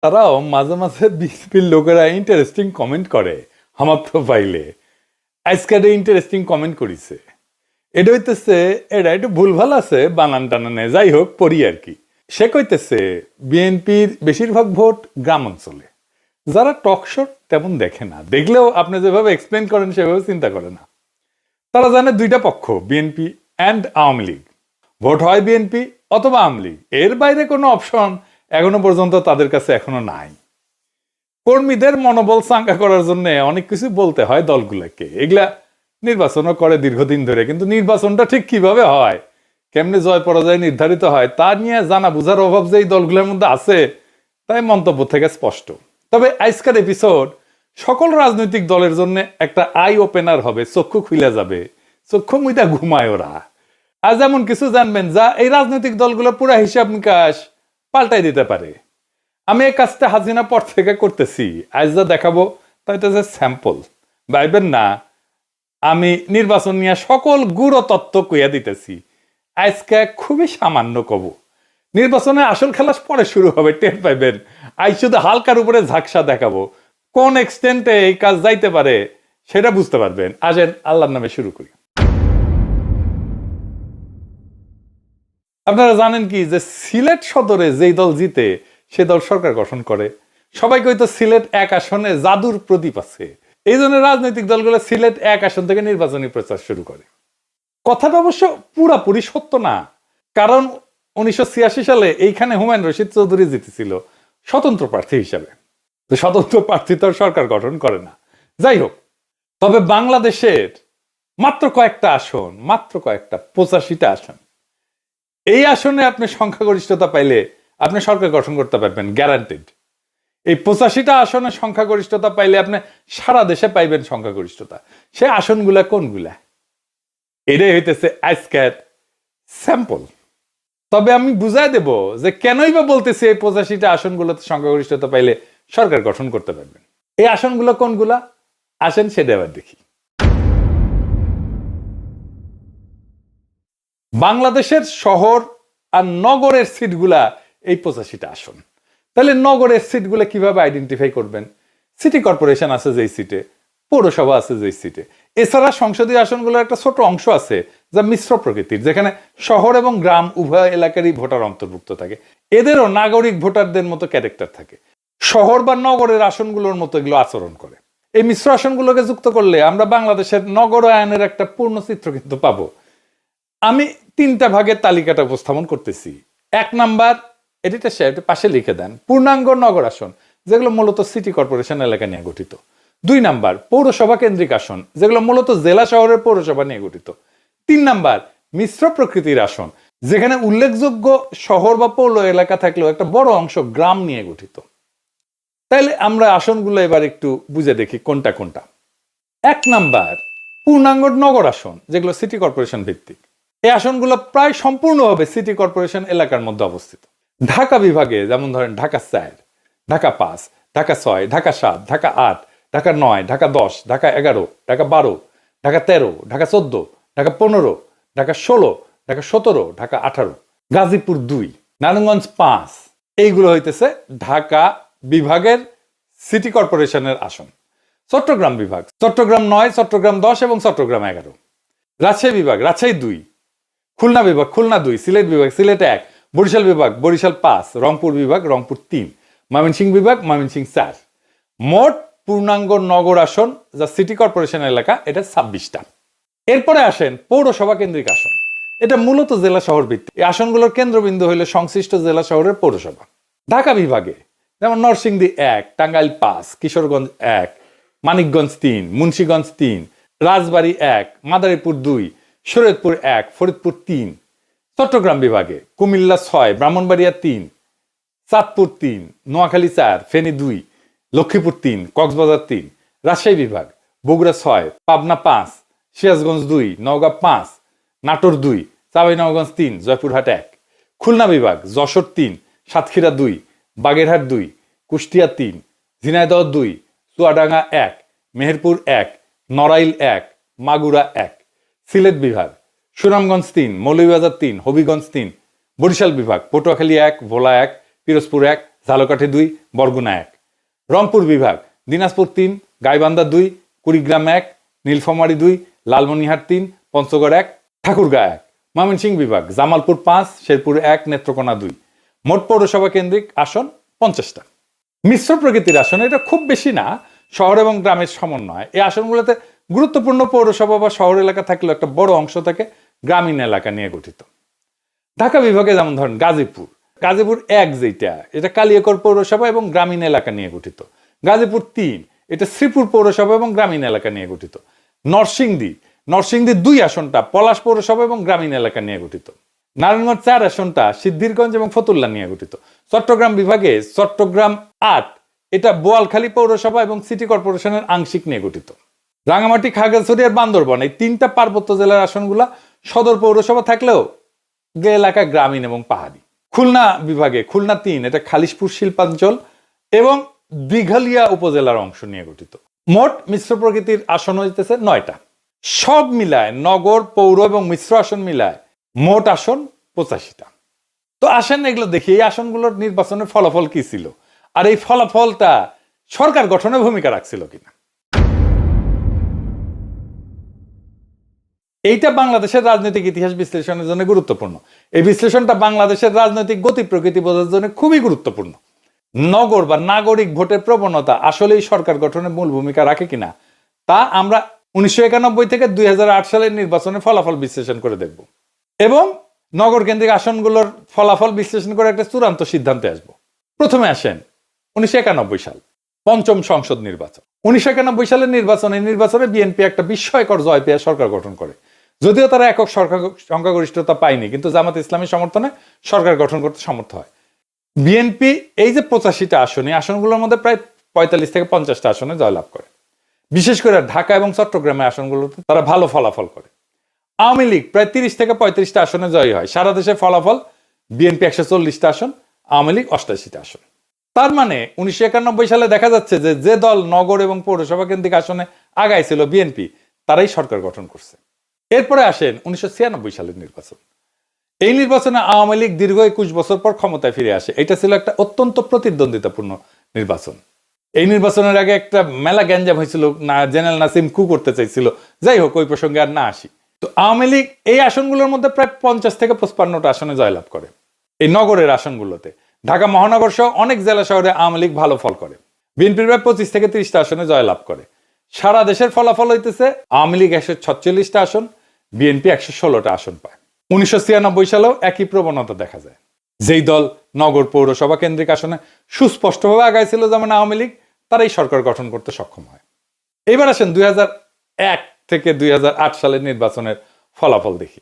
তারাও মাঝে মাঝে বিএনপির লোকেরা ইন্টারেস্টিং কমেন্ট করে আমার প্রোফাইলে। আজকাল ইন্টারেস্টিং কমেন্ট করিছে, এটা হইতেছে এটা একটু ভুলভাল আছে বানান টানানে, যাই হোক পড়ি আর কি। সে কইতেছে বিএনপির বেশিরভাগ ভোট গ্রাম অঞ্চলে, যারা টক শো তেমন দেখে না, দেখলেও আপনি যেভাবে এক্সপ্লেন করেন সেভাবে চিন্তা করে না। তারা জানে দুইটা পক্ষ, BNP and Awami League. Vote হয় বিএনপি অথবা আওয়ামী লীগ, এর বাইরে কোনো অপশন এখনো পর্যন্ত তাদের কাছে এখনো নাই। কর্মীদের মনোবল চাঙ্গা করার জন্য অনেক কিছু বলতে হয় দলগুলোকে, এগুলা নির্বাচনও করে দীর্ঘদিন ধরে, কিন্তু নির্বাচনটা ঠিক কিভাবে হয়, কেমনে জয় পরাজয় নির্ধারিত হয় তা নিয়ে জানা বুঝার অভাব যে এই দলগুলোর মধ্যে আছে, তাই মন্তব্য থেকে স্পষ্ট। তবে আজকের এপিসোড সকল রাজনৈতিক দলের জন্য একটা আই ওপেনার হবে, চক্ষু খুলে যাবে, চক্ষু মুইটা ঘুমায় ওরা। আজ এমন কিছু জানবেন যা এই রাজনৈতিক দলগুলো পুরা হিসাব নিকাশ পাল্টাই দিতে পারে। আমি এই কাজটা হাসিনা পর থেকে করতেছি, আজ যা দেখাবো তা হচ্ছে স্যাম্পল। ভাইবেন না আমি নির্বাচন নিয়ে সকল গুড় তত্ত্ব কইয়া দিতেছি, আজকে খুবই সামান্য কব। নির্বাচনে আসল খেলা পরে শুরু হবে, টের পাইবেন। আজ শুধু হালকার উপরে ঝাকসা দেখাবো, কোন এক্সটেন্টে এই কাজ যাইতে পারে সেটা বুঝতে পারবেন। আসেন আল্লাহর নামে শুরু করি। আপনারা জানেন কি যে সিলেট সদরে যেই দল জিতে সে দল সরকার গঠন করে। সবাই কইতো সিলেট এক আসনে জাদুর প্রদীপ আছে, এই জন্য রাজনৈতিক দলগুলো সিলেট এক আসন থেকে নির্বাচনী প্রচার শুরু করে। কথাটা অবশ্য পুরাপুরি সত্য না, কারণ 1986 সালে এইখানে হুমায়ুন রশিদ চৌধুরী জিতেছিল স্বতন্ত্র প্রার্থী হিসাবে। তো স্বতন্ত্র প্রার্থী তো সরকার গঠন করে না। যাই হোক, তবে বাংলাদেশের মাত্র কয়েকটা আসন, মাত্র কয়েকটা 85টা আসন, এই আসনে আপনি সংখ্যাগরিষ্ঠতা পাইলে আপনি সরকার গঠন করতে পারবেন, গ্যারান্টেড। এই 85টা আসনে সংখ্যাগরিষ্ঠতা পাইলে আপনি সারা দেশে পাইবেন সংখ্যাগরিষ্ঠতা। সে আসনগুলা কোনগুলা, এটাই হইতেছে আজকের স্যাম্পল। তবে আমি বুঝাই দেব যে কেনই বা বলতেছি এই 85টা আসনগুলোতে সংখ্যাগরিষ্ঠতা পাইলে সরকার গঠন করতে পারবেন। এই আসনগুলো কোনগুলা আসেন সেটা এবার দেখি। বাংলাদেশের শহর আর নগরের সিটগুলা এই 85টা আসন। তাহলে নগরের সিটগুলো কিভাবে আইডেন্টিফাই করবেন? সিটি কর্পোরেশন আছে যেই সিটে, পৌরসভা আছে যেই সিটে, এছাড়া সংসদীয় আসনগুলোর একটা ছোট অংশ আছে যা মিশ্র প্রকৃতির, যেখানে শহর এবং গ্রাম উভয় এলাকারই ভোটার অন্তর্ভুক্ত থাকে। এদেরও নাগরিক ভোটারদের মতো ক্যারেক্টার থাকে, শহর বা নগরের আসনগুলোর মতো এগুলো আচরণ করে। এই মিশ্র আসনগুলোকে যুক্ত করলে আমরা বাংলাদেশের নগরায়নের একটা পূর্ণ চিত্র কিন্তু পাবো। আমি 3টা ভাগের তালিকাটা উপস্থাপন করতেছি। 1 নাম্বার, এডিটর সাহেব পাশে লিখে দেন, পূর্ণাঙ্গ নগর আসন, যেগুলো মূলত সিটি কর্পোরেশন এলাকা নিয়ে গঠিত। 2 নাম্বার, পৌরসভা কেন্দ্রিক আসন, যেগুলো মূলত জেলা শহরের পৌরসভা নিয়ে গঠিত। 3 নাম্বার, মিশ্র প্রকৃতির আসন, যেখানে উল্লেখযোগ্য শহর বা পৌর এলাকা থাকলেও একটা বড় অংশ গ্রাম নিয়ে গঠিত। তাইলে আমরা আসনগুলো এবার একটু বুঝে দেখি কোনটা কোনটা। 1 নাম্বার, পূর্ণাঙ্গ নগর আসন, যেগুলো সিটি কর্পোরেশন ভিত্তিক। এই আসনগুলো প্রায় সম্পূর্ণভাবে সিটি কর্পোরেশন এলাকার মধ্যে অবস্থিত। ঢাকা বিভাগে যেমন ধরেন ঢাকা 4, ঢাকা 5, ঢাকা 6, ঢাকা 7, ঢাকা 8, ঢাকা 9, ঢাকা 10, ঢাকা 11, ঢাকা 12, ঢাকা 13, ঢাকা 14, ঢাকা 15, ঢাকা 16, ঢাকা 17, ঢাকা 18, গাজীপুর 2, নারায়ণগঞ্জ 5। এইগুলো হইতেছে ঢাকা বিভাগের সিটি কর্পোরেশনের আসন। চট্টগ্রাম বিভাগ, চট্টগ্রাম 9, চট্টগ্রাম 10 এবং চট্টগ্রাম 11। রাজশাহী বিভাগ, রাজশাহী 2, খুলনা বিভাগ, খুলনা 2, সিলেট বিভাগ, সিলেট 1, বরিশাল বিভাগ, বরিশাল 5, রংপুর বিভাগ, রংপুর 3, ময়মনসিংহ বিভাগ, ময়মনসিংহ 4। মোট পূর্ণাঙ্গ নগর আসন যা সিটি কর্পোরেশন এলাকা, এটা 26টা। এরপরে আসেন পৌরসভা কেন্দ্রিক আসন, এটা মূলত জেলা শহর ভিত্তিক। এই আসনগুলোর কেন্দ্রবিন্দু হইল সংশ্লিষ্ট জেলা শহরের পৌরসভা। ঢাকা বিভাগে যেমন নরসিংদী 1, টাঙ্গাইল 5, কিশোরগঞ্জ 1, মানিকগঞ্জ 3, মুন্সিগঞ্জ 3, রাজবাড়ী 1, মাদারীপুর 2, শরীয়তপুর 1, ফরিদপুর 3। চট্টগ্রাম বিভাগে কুমিল্লা 6, ব্রাহ্মণবাড়িয়া 3, চাঁদপুর 3, নোয়াখালী 4, ফেনী 2, লক্ষ্মীপুর 3, কক্সবাজার 3। রাজশাহী বিভাগ বগুড়া 6, পাবনা 5, সিরাজগঞ্জ 2, নওগাঁ 5, নাটোর 2, চাঁপাইনবাবগঞ্জ 3, জয়পুরহাট 1। খুলনা বিভাগ যশোর 3, সাতক্ষীরা 2, বাগেরহাট 2, কুষ্টিয়া 3, ঝিনাইদহ 2, চুয়াডাঙ্গা 1, মেহেরপুর 1, নড়াইল 1, মাগুরা 1। সিলেট বিভাগ সুনামগঞ্জ 3, মৌলভীবাজার 3, হবিগঞ্জ 3। বরিশাল বিভাগ পটুয়াখালী 1, ভোলা 1, পিরোজপুর 1, ঝালকাঠি 2, বরগুনা 1। রংপুর বিভাগ দিনাজপুর 3, গাইবান্ধা 2, কুড়িগ্রাম 1, নীলফামারী 2, লালমনিরহাট 3, পঞ্চগড় 1, ঠাকুরগাঁ 1। ময়মনসিংহ বিভাগ জামালপুর 5, শেরপুর 1, নেত্রকোনা 2। মোট পৌরসভা কেন্দ্রিক আসন 50টা। মিশ্র প্রকৃতির আসন এটা খুব বেশি না, শহর এবং গ্রামের সমন্বয়। এই আসনগুলোতে গুরুত্বপূর্ণ পৌরসভা বা শহর এলাকা থাকলেও একটা বড় অংশ থাকে গ্রামীণ এলাকা নিয়ে গঠিত। ঢাকা বিভাগে যেমন ধরেন গাজীপুর 1 যেটা, এটা কালিয়াকৈর পৌরসভা এবং গ্রামীণ এলাকা নিয়ে গঠিত। গাজীপুর 3, এটা শ্রীপুর পৌরসভা এবং গ্রামীণ এলাকা নিয়ে গঠিত। নরসিংদী 2 আসনটা পলাশ পৌরসভা এবং গ্রামীণ এলাকা নিয়ে গঠিত। নারায়ণগঞ্জ 4 আসনটা সিদ্ধিরগঞ্জ এবং ফতুল্লা নিয়ে গঠিত। চট্টগ্রাম বিভাগে চট্টগ্রাম 8, এটা বোয়ালখালী পৌরসভা এবং সিটি কর্পোরেশনের আংশিক নিয়ে গঠিত। রাঙামাটি, খাগড়াছড়ি আর বান্দরবান এই 3টা পার্বত্য জেলার আসনগুলা সদর পৌরসভা থাকলেও যে এলাকা গ্রামীণ এবং পাহাড়ি। খুলনা বিভাগে খুলনা 3, এটা খালিশপুর শিল্পাঞ্চল এবং দিঘালিয়া উপজেলার অংশ নিয়ে গঠিত। মোট মিশ্র প্রকৃতির আসন হইতেছে 9টা। সব মিলায় নগর, পৌর এবং মিশ্র আসন মিলায় মোট আসন 85টা। তো আসেন এগুলো দেখি এই আসনগুলোর নির্বাচনের ফলাফল কি ছিল, আর এই ফলাফলটা সরকার গঠনে ভূমিকা রাখছিল কিনা। এইটা বাংলাদেশের রাজনৈতিক ইতিহাস বিশ্লেষণের জন্য গুরুত্বপূর্ণ। এই বিশ্লেষণটা বাংলাদেশের রাজনৈতিক গতি প্রকৃতি বোঝার জন্য খুবই গুরুত্বপূর্ণ। নগর বা নাগরিক ভোটের প্রবণতা আসলেই সরকার গঠনে মূল ভূমিকা রাখে কিনা তা আমরা 1991 থেকে 2008 সালের নির্বাচনের ফলাফল বিশ্লেষণ করে দেখব এবং নগর কেন্দ্রিক আসনগুলোর ফলাফল বিশ্লেষণ করে একটা চূড়ান্ত সিদ্ধান্তে আসব। প্রথমে আসেন 1991 সাল, পঞ্চম সংসদ নির্বাচন। 1991 সালের নির্বাচনে বিএনপি একটা বিস্ময়কর জয় পেয়ে সরকার গঠন করে। যদিও তারা একক সংখ্যাগরিষ্ঠতা পায়নি, কিন্তু জামাত ইসলামের সমর্থনে সরকার গঠন করতে সমর্থ হয়। বিএনপি এই যে 85টা আসন, এই আসনগুলোর মধ্যে প্রায় 45 থেকে 50টা আসনে জয়লাভ করে। বিশেষ করে ঢাকা এবং চট্টগ্রামের আসনগুলোতে তারা ভালো ফলাফল করে। আওয়ামী লীগ প্রায় 30 থেকে 35টা আসনে জয়ী হয়। সারা দেশের ফলাফল বিএনপি 140টা আসন, আওয়ামী লীগ 88টা আসন। তার মানে 1991 সালে দেখা যাচ্ছে যে দল নগর এবং পৌরসভা কেন্দ্রিক আসনে আগাইছিল বিএনপি, তারাই সরকার গঠন করছে। এরপরে আসেন 1996 সালের নির্বাচন। এই নির্বাচনে আওয়ামী লীগ দীর্ঘ 21 বছর পর ক্ষমতায় ফিরে আসে। এটা ছিল একটা অত্যন্ত প্রতিদ্বন্দ্বিতাপূর্ণ নির্বাচন। এই নির্বাচনের আগে একটা মেলা গ্যাঞ্জাম হয়েছিল, জেনারেল নাসিম কু করতে চাইছিল। যাই হোক, ওই প্রসঙ্গে আর না আসি। তো আওয়ামী লীগ এই আসনগুলোর মধ্যে প্রায় 50 থেকে 55টা আসনে জয়লাভ করে। এই নগরের আসনগুলোতে ঢাকা মহানগর সহ অনেক জেলা শহরে আওয়ামী লীগ ভালো ফল করে। বিএনপির প্রায় 25 থেকে 30টা আসনে জয়লাভ করে। সারা দেশের ফলাফল হইতেছে আওয়ামী লীগ 146টা আসন, বিএনপি 116টা আসন পায়। 1996 সালেও একই প্রবণতা দেখা যায়। যেই দল নগর পৌরসভা কেন্দ্রিক আসনে সুস্পষ্টভাবে আগাইছিল যেমন আওয়ামী লীগ, তারাই সরকার গঠন করতে সক্ষম হয়। এবার আসেন 2001 থেকে 2008 সালের নির্বাচনের ফলাফল দেখি।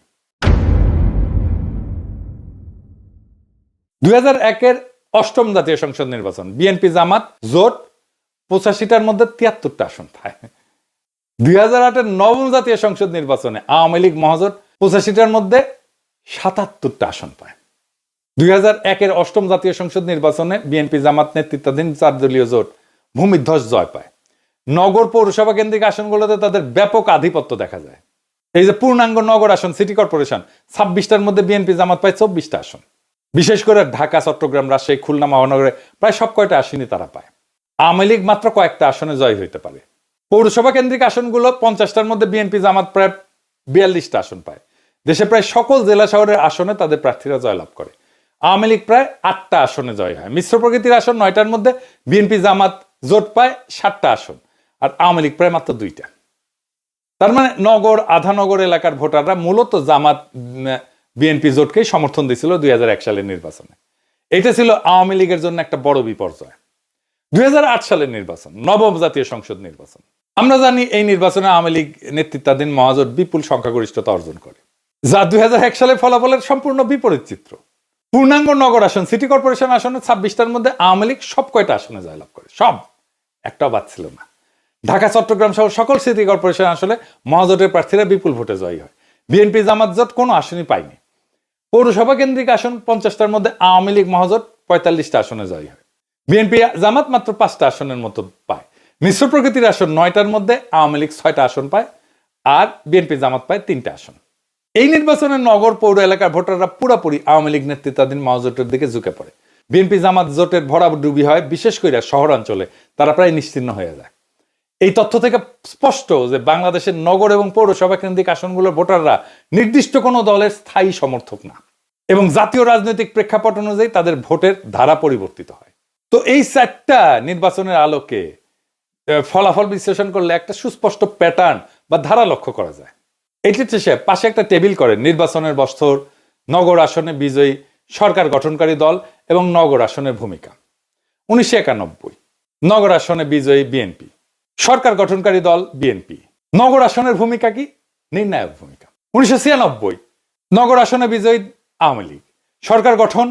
2001-এর অষ্টম জাতীয় সংসদ নির্বাচন, বিএনপি জামাত জোট 85টার মধ্যে 73টা আসন পায়। 2008-এর নবম জাতীয় সংসদ নির্বাচনে আওয়ামী লীগ মহাজোট 85টার মধ্যে 77টা আসন পায়। 2001-এর অষ্টম জাতীয় সংসদ নির্বাচনে বিএনপি জামাত নেতৃত্বাধীন 4 দলীয় জোট ভূমিধ্বস জয় পায়। নগর পৌরসভা কেন্দ্রিক আসনগুলোতে তাদের ব্যাপক আধিপত্য দেখা যায়। এই যে পূর্ণাঙ্গ নগর আসন সিটি কর্পোরেশন 26টার মধ্যে বিএনপি জামাত পায় 24টা আসন। বিশেষ করে ঢাকা, চট্টগ্রাম, রাজশাহী, খুলনা মহানগরে প্রায় সব কয়টা আসনই তারা পায়। আওয়ামী লীগ মাত্র কয়েকটা আসনে জয় হইতে পারে। পৌরসভা কেন্দ্রিক আসনগুলো 50টার মধ্যে বিএনপি জামাত প্রায় 42টা আসন পায়। দেশে প্রায় সকল জেলা শহরের আসনে তাদের প্রার্থীরা জয়লাভ করে। আওয়ামী লীগ প্রায় 8টা আসনে জয় হয়। মিশ্র প্রকৃতির আসন 9টার মধ্যে বিএনপি জামাত জোট পায় 7টা আসন, আর আওয়ামী লীগ প্রায় মাত্র 2টা। তার মানে নগর, আধানগর এলাকার ভোটাররা মূলত জামাত বিএনপি জোটকেই সমর্থন দিয়েছিল 2001 সালের নির্বাচনে। এটা ছিল আওয়ামী লীগের জন্য একটা বড় বিপর্যয়। 2008 সালের নির্বাচন, নবম জাতীয় সংসদ নির্বাচন। আমরা জানি এই নির্বাচনে আওয়ামী লীগ নেতৃত্বাধীন মহাজোট বিপুল সংখ্যাগরিষ্ঠতা অর্জন করে, যা 2001 সালের ফলাফলের সম্পূর্ণ বিপরীত চিত্র। পূর্ণাঙ্গ নগর আসন সিটি কর্পোরেশন আসনে 26টার মধ্যে আওয়ামী লীগ সব কয়টা আসনে জয়লাভ করে, সব, একটাও বাদ ছিল না। ঢাকা, চট্টগ্রাম সহ সকল সিটি কর্পোরেশন আসলে মহাজোটের প্রার্থীরা বিপুল ভোটে জয়ী হয়। বিএনপি জামাত জোট কোনো আসনই পায়নি। পৌরসভা কেন্দ্রিক আসন 50টার মধ্যে আওয়ামী লীগ মহাজোট 45টা আসনে জয়ী হয়। বিএনপি জামাত মাত্র 5টা আসনের মতো পায়। মিশ্র প্রকৃতির আসন 9টার মধ্যে আওয়ামী লীগ 6টা আসন পায়, আর বিএনপি জামাত পায় 3টা আসন। এই নির্বাচনে নগর পৌর এলাকার ভোটাররা পুরোপুরি আওয়ামী লীগ নেতৃত্বাধীন মহাজোটের দিকে ঝুঁকে পড়ে। বিএনপি জামাত জোটের ভরাডুবি হয়, বিশেষ করে শহরাঞ্চলে তারা প্রায় নিশ্চিহ্ন হয়ে যায়। এই তথ্য থেকে স্পষ্ট যে বাংলাদেশের নগর এবং পৌরসভা কেন্দ্রিক আসনগুলোর ভোটাররা নির্দিষ্ট কোনো দলের স্থায়ী সমর্থক না, এবং জাতীয় রাজনৈতিক প্রেক্ষাপট অনুযায়ী তাদের ভোটের ধারা পরিবর্তিত হয়। তো এই 4টা নির্বাচনের আলোকে ফলাফল বিশ্লেষণ করলে একটা সুস্পষ্ট প্যাটার্ন বা ধারা লক্ষ্য করা যায়। এটির শেষে পাশে একটা টেবিল করেন নির্বাচনের বছর, নগর আসনে বিজয়ী সরকার গঠনকারী দল এবং নগর আসনের ভূমিকা। 1991 নগর আসনে বিজয়ী বিএনপি, সরকার গঠনকারী দল বিএনপি। নগর আসনের ভূমিকা কি? নির্ণায়ক ভূমিকা। 1996 নগর আসনে বিজয়ী আওয়ামী লীগ, সরকার গঠন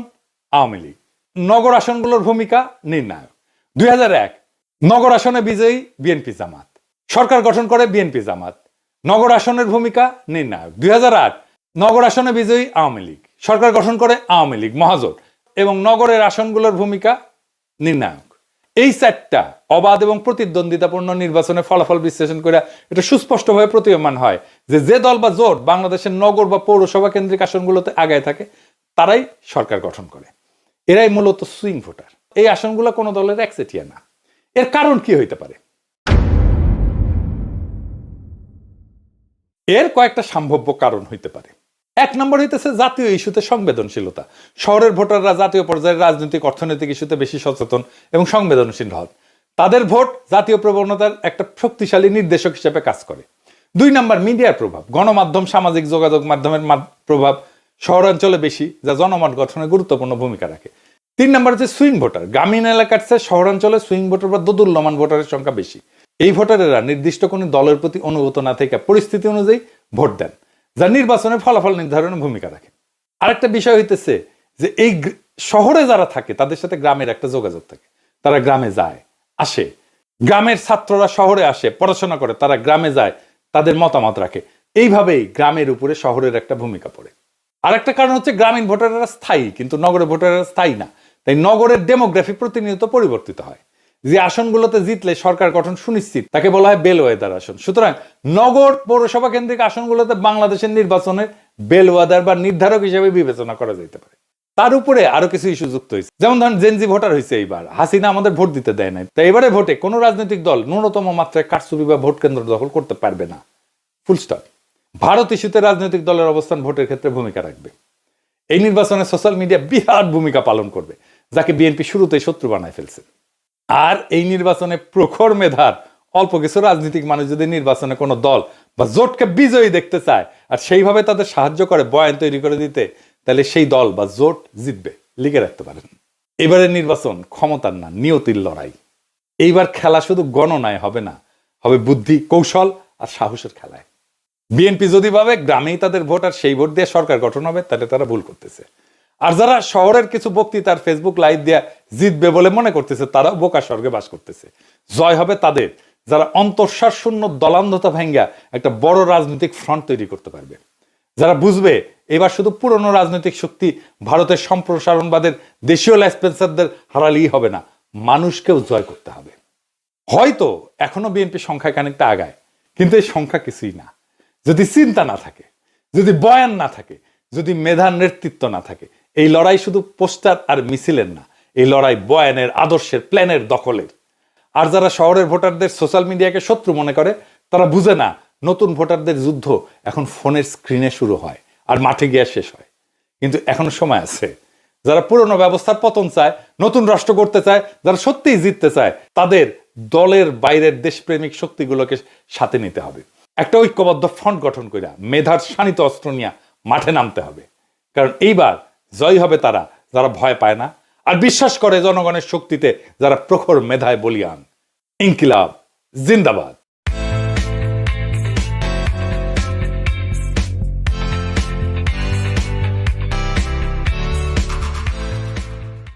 আওয়ামী লীগ। নগর আসনগুলোর ভূমিকা নির্ণায়ক। 2001 নগর আসনে বিজয়ী বিএনপি জামাত, সরকার গঠন করে বিএনপি জামাত, নগর আসনের ভূমিকা নির্ণায়ক। 2008 নগর আসনে বিজয়ী আওয়ামী লীগ, সরকার গঠন করে আওয়ামী লীগ মহাজোট, এবং নগরের আসনগুলোর ভূমিকা নির্ণায়ক। এই 4টা অবাধ এবং প্রতিদ্বন্দ্বিতাপূর্ণ নির্বাচনের ফলাফল বিশ্লেষণ করে এটা সুস্পষ্টভাবে প্রতীয়মান হয় যে দল বা জোট বাংলাদেশের নগর বা পৌরসভা কেন্দ্রিক আসনগুলোতে আগায় থাকে তারাই সরকার গঠন করে। এরাই মূলত সুইং ভোটার। এই আসনগুলো কোনো দলের একচেটিয়া না। এর কারণ কি হইতে পারে? এর কয়েকটা সম্ভাব্য কারণ হইতে পারে। 1 নম্বর হইতেছে জাতীয় ইস্যুতে সংবেদনশীলতা। শহরের ভোটাররা জাতীয় পর্যায়ের রাজনৈতিক অর্থনৈতিক ইস্যুতে বেশি সচেতন এবং সংবেদনশীল হন। তাদের ভোট জাতীয় প্রবণতার একটা শক্তিশালী নির্দেশক হিসেবে কাজ করে। 2 নম্বর মিডিয়ার প্রভাব। গণমাধ্যম, সামাজিক যোগাযোগ মাধ্যমের প্রভাব শহরাঞ্চলে বেশি, যা জনমত গঠনে গুরুত্বপূর্ণ ভূমিকা রাখে। 3 নম্বর হচ্ছে সুইং ভোটার। গ্রামীণ এলাকার চেয়ে শহরাঞ্চলে সুইং ভোটার বা দোদুল্যমান ভোটারের সংখ্যা বেশি। এই ভোটারেরা নির্দিষ্ট কোনো দলের প্রতি অনুগত না থেকে পরিস্থিতি অনুযায়ী ভোট দেন, যা নির্বাচনের ফলাফল নির্ধারণে ভূমিকা রাখে। আরেকটা বিষয় হইতেছে যে এই শহরে যারা থাকে তাদের সাথে গ্রামের একটা যোগাযোগ থাকে। তারা গ্রামে যায় আসে, গ্রামের ছাত্ররা শহরে আসে পড়াশোনা করে, তারা গ্রামে যায়, তাদের মতামত রাখে। এইভাবেই গ্রামের উপরে শহরের একটা ভূমিকা পড়ে। আরেকটা কারণ হচ্ছে গ্রামীণ ভোটাররা স্থায়ী, কিন্তু নগরের ভোটাররা স্থায়ী না। তাই নগরের ডেমোগ্রাফি প্রতিনিয়ত পরিবর্তিত হয়। যে আসনগুলোতে জিতলে সরকার গঠন সুনিশ্চিত তাকে বলা হয় বেলওয়েদার আসন। সুতরাং নগর পৌরসভা কেন্দ্রিক আসনগুলোতে বাংলাদেশের নির্বাচনের বেলওয়েদার বা নির্ধারক হিসেবে বিবেচনা করা যেতে পারে। তার উপরে আরো কিছু ইস্যু যুক্ত হয়েছে, যেমন ধরেন জেনজি ভোটার হয়েছে এইবার। হাসিনা আমাদের ভোট দিতে দেয় নাই, তাই এবারে ভোটে কোনো রাজনৈতিক দল ন্যূনতম মাত্রায় কারচুপি বা ভোট কেন্দ্র দখল করতে পারবে না। Full stop. ভারত ইস্যুতে রাজনৈতিক দলের অবস্থান ভোটের ক্ষেত্রে ভূমিকা রাখবে। এই নির্বাচনে সোশ্যাল মিডিয়া বিরাট ভূমিকা পালন করবে, যাকে বিএনপি শুরুতেই শত্রু বানায় ফেলছে। আর এই নির্বাচনে প্রখর মেধার অল্প কিছু রাজনৈতিক মানুষ যদি নির্বাচনে কোনো দল বা জোটকে বিজয়ী দেখতে চায় আর সেইভাবে তাদের সাহায্য করে বয়ান তৈরি করে দিতে, তাহলে সেই দল বা জোট জিতবে। লিখে রাখতে পারেন, এবারের নির্বাচন ক্ষমতার না, নিয়তির লড়াই। এইবার খেলা শুধু গণনায় হবে না, হবে বুদ্ধি, কৌশল আর সাহসের খেলায়। বিএনপি যদি ভাবে গ্রামেই তাদের ভোট আর সেই ভোট দিয়ে সরকার গঠন হবে, তাহলে তারা ভুল করতেছে। আর যারা শহরের কিছু বক্তৃতার ফেসবুক লাইভ দিয়ে জিতবে বলে মনে করতেছে, তারা বোকা স্বর্গে বাস করতেছে। জয় হবে তাদের যারা অন্তঃসার শূন্য দলান্ধতা ভেঙ্গা একটা বড় রাজনৈতিক ফ্রন্ট তৈরি করতে পারবে, যারা বুঝবে এবার শুধু পুরনো রাজনৈতিক শক্তি ভারতের সম্প্রসারণবাদের দেশীয় ল্যাসপেন্সারদের হারালেই হবে না, মানুষকেও জয় করতে হবে। হয়তো এখনো বিএনপি সংখ্যায় খানিকটা আগায়, কিন্তু এই সংখ্যা কিছুই না। যদি চিন্তা না থাকে, যদি বয়ান না থাকে, যদি মেধার নেতৃত্ব না থাকে, এই লড়াই শুধু পোস্টার আর মিছিলের না, এই লড়াই বয়ানের, আদর্শের, প্ল্যানের, দখলের। আর যারা শহরের ভোটারদের সোশ্যাল মিডিয়াকে শত্রু মনে করে, তারা বুঝে না নতুন ভোটারদের যুদ্ধ এখন ফোনের স্ক্রিনে শুরু হয় আর মাঠে গিয়ে শেষ হয়। কিন্তু এখনো সময় আছে। যারা পুরনো ব্যবস্থার পতন চায়, নতুন রাষ্ট্র করতে চায়, যারা সত্যিই জিততে চায়, তাদের দলের বাইরের দেশপ্রেমিক শক্তিগুলোকে সাথে নিতে হবে। একটা ঐক্যবদ্ধ ফ্রন্ট গঠন করে মেধার শানিত অস্ত্র নিয়ে মাঠে নামতে হবে। কারণ এইবার জয় হবে তারা যারা ভয় পায় না আর বিশ্বাস করে জনগণের শক্তিতে, যারা প্রখর মেধায় বলিয়ান। ইনকিলাব জিন্দাবাদ।